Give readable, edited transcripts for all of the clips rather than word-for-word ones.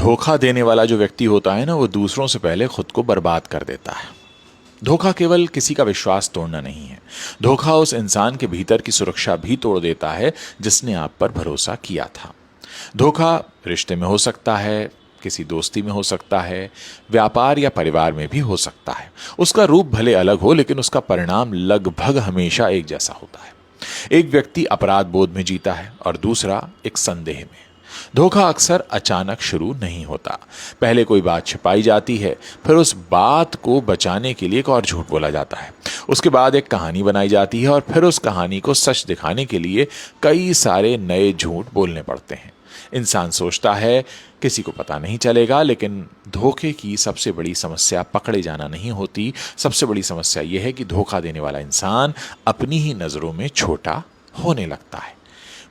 धोखा देने वाला जो व्यक्ति होता है ना, वो दूसरों से पहले खुद को बर्बाद कर देता है। धोखा केवल किसी का विश्वास तोड़ना नहीं है, धोखा उस इंसान के भीतर की सुरक्षा भी तोड़ देता है जिसने आप पर भरोसा किया था। धोखा रिश्ते में हो सकता है, किसी दोस्ती में हो सकता है, व्यापार या परिवार में भी हो सकता है। उसका रूप भले अलग हो, लेकिन उसका परिणाम लगभग हमेशा एक जैसा होता है। एक व्यक्ति अपराध बोध में जीता है और दूसरा एक संदेह में। धोखा अक्सर अचानक शुरू नहीं होता। पहले कोई बात छिपाई जाती है, फिर उस बात को बचाने के लिए एक और झूठ बोला जाता है। उसके बाद एक कहानी बनाई जाती है और फिर उस कहानी को सच दिखाने के लिए कई सारे नए झूठ बोलने पड़ते हैं। इंसान सोचता है किसी को पता नहीं चलेगा, लेकिन धोखे की सबसे बड़ी समस्या पकड़े जाना नहीं होती। सबसे बड़ी समस्या यह है कि धोखा देने वाला इंसान अपनी ही नज़रों में छोटा होने लगता है।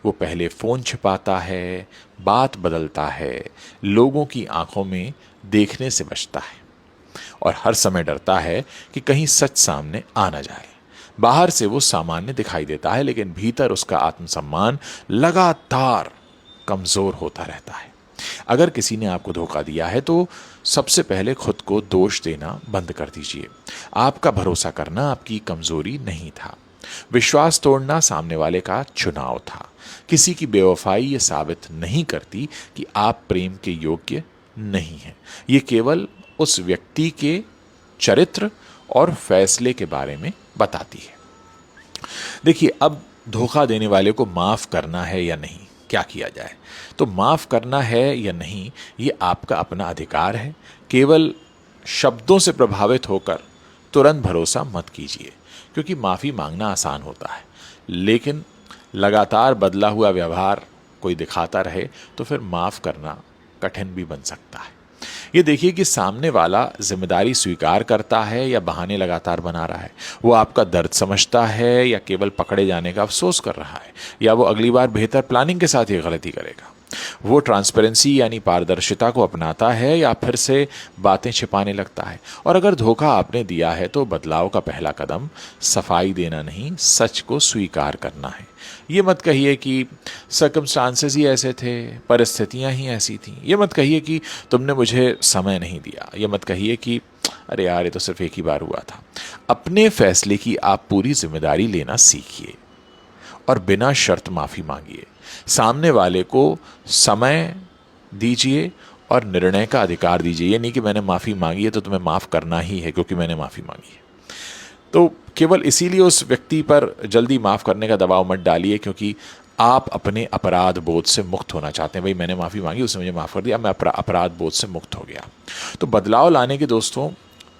वो पहले फ़ोन छिपाता है, बात बदलता है, लोगों की आंखों में देखने से बचता है और हर समय डरता है कि कहीं सच सामने आ ना जाए। बाहर से वो सामान्य दिखाई देता है, लेकिन भीतर उसका आत्मसम्मान लगातार कमज़ोर होता रहता है। अगर किसी ने आपको धोखा दिया है तो सबसे पहले खुद को दोष देना बंद कर दीजिए। आपका भरोसा करना आपकी कमज़ोरी नहीं था, विश्वास तोड़ना सामने वाले का चुनाव था। किसी की बेवफाई ये साबित नहीं करती कि आप प्रेम के योग्य नहीं हैं। ये केवल उस व्यक्ति के चरित्र और फैसले के बारे में बताती है। देखिए, अब धोखा देने वाले को माफ करना है या नहीं, क्या किया जाए? तो माफ करना है या नहीं, ये आपका अपना अधिकार है। केवल शब्दों से प्रभावित होकर तुरंत भरोसा मत कीजिए, क्योंकि माफ़ी मांगना आसान होता है, लेकिन लगातार बदला हुआ व्यवहार कोई दिखाता रहे तो फिर माफ़ करना कठिन भी बन सकता है। ये देखिए कि सामने वाला जिम्मेदारी स्वीकार करता है या बहाने लगातार बना रहा है। वो आपका दर्द समझता है या केवल पकड़े जाने का अफसोस कर रहा है, या वो अगली बार बेहतर प्लानिंग के साथ ये गलती करेगा। वो ट्रांसपेरेंसी यानी पारदर्शिता को अपनाता है या फिर से बातें छिपाने लगता है। और अगर धोखा आपने दिया है तो बदलाव का पहला कदम सफाई देना नहीं, सच को स्वीकार करना है। ये मत कहिए कि सर्कमस्टांसेस ही ऐसे थे, परिस्थितियां ही ऐसी थीं। ये मत कहिए कि तुमने मुझे समय नहीं दिया। ये मत कहिए कि अरे यार, ये तो सिर्फ एक ही बार हुआ था। अपने फैसले की आप पूरी जिम्मेदारी लेना सीखिए और बिना शर्त माफ़ी मांगिए। सामने वाले को समय दीजिए और निर्णय का अधिकार दीजिए। ये नहीं कि मैंने माफ़ी मांगी है तो तुम्हें माफ़ करना ही है क्योंकि मैंने माफ़ी मांगी है। तो केवल इसीलिए उस व्यक्ति पर जल्दी माफ़ करने का दबाव मत डालिए, क्योंकि आप अपने अपराध बोध से मुक्त होना चाहते हैं। भाई, मैंने माफ़ी मांगी, उसने मुझे माफ़ कर दिया, मैं अपराध बोध से मुक्त हो गया। तो बदलाव लाने के दोस्तों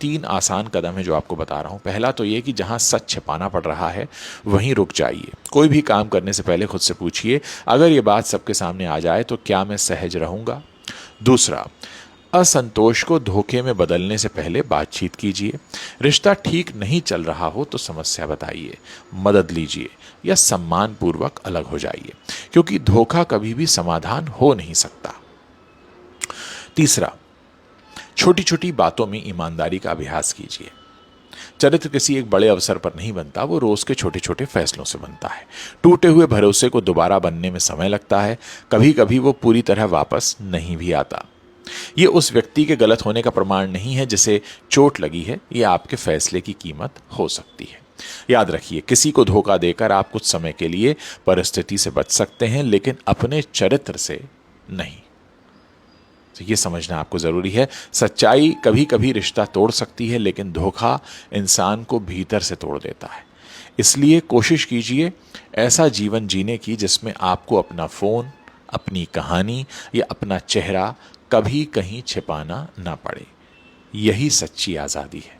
3 आसान कदम है जो आपको बता रहा हूँ। पहला तो ये कि जहाँ सच छिपाना पड़ रहा है वहीं रुक जाइए। कोई भी काम करने से पहले खुद से पूछिए, अगर ये बात सबके सामने आ जाए तो क्या मैं सहज रहूँगा? दूसरा, असंतोष को धोखे में बदलने से पहले बातचीत कीजिए। रिश्ता ठीक नहीं चल रहा हो तो समस्या बताइए, मदद लीजिए या सम्मानपूर्वक अलग हो जाइए, क्योंकि धोखा कभी भी समाधान हो नहीं सकता। तीसरा, छोटी छोटी बातों में ईमानदारी का अभ्यास कीजिए। चरित्र किसी एक बड़े अवसर पर नहीं बनता, वो रोज के छोटे छोटे फैसलों से बनता है। टूटे हुए भरोसे को दोबारा बनने में समय लगता है, कभी कभी वो पूरी तरह वापस नहीं भी आता। ये उस व्यक्ति के गलत होने का प्रमाण नहीं है जिसे चोट लगी है, ये आपके फैसले की कीमत हो सकती है। याद रखिए, किसी को धोखा देकर आप कुछ समय के लिए परिस्थिति से बच सकते हैं, लेकिन अपने चरित्र से नहीं। तो ये समझना आपको जरूरी है। सच्चाई कभी कभी रिश्ता तोड़ सकती है, लेकिन धोखा इंसान को भीतर से तोड़ देता है। इसलिए कोशिश कीजिए ऐसा जीवन जीने की जिसमें आपको अपना फोन, अपनी कहानी या अपना चेहरा कभी कहीं छिपाना ना पड़े। यही सच्ची आज़ादी है।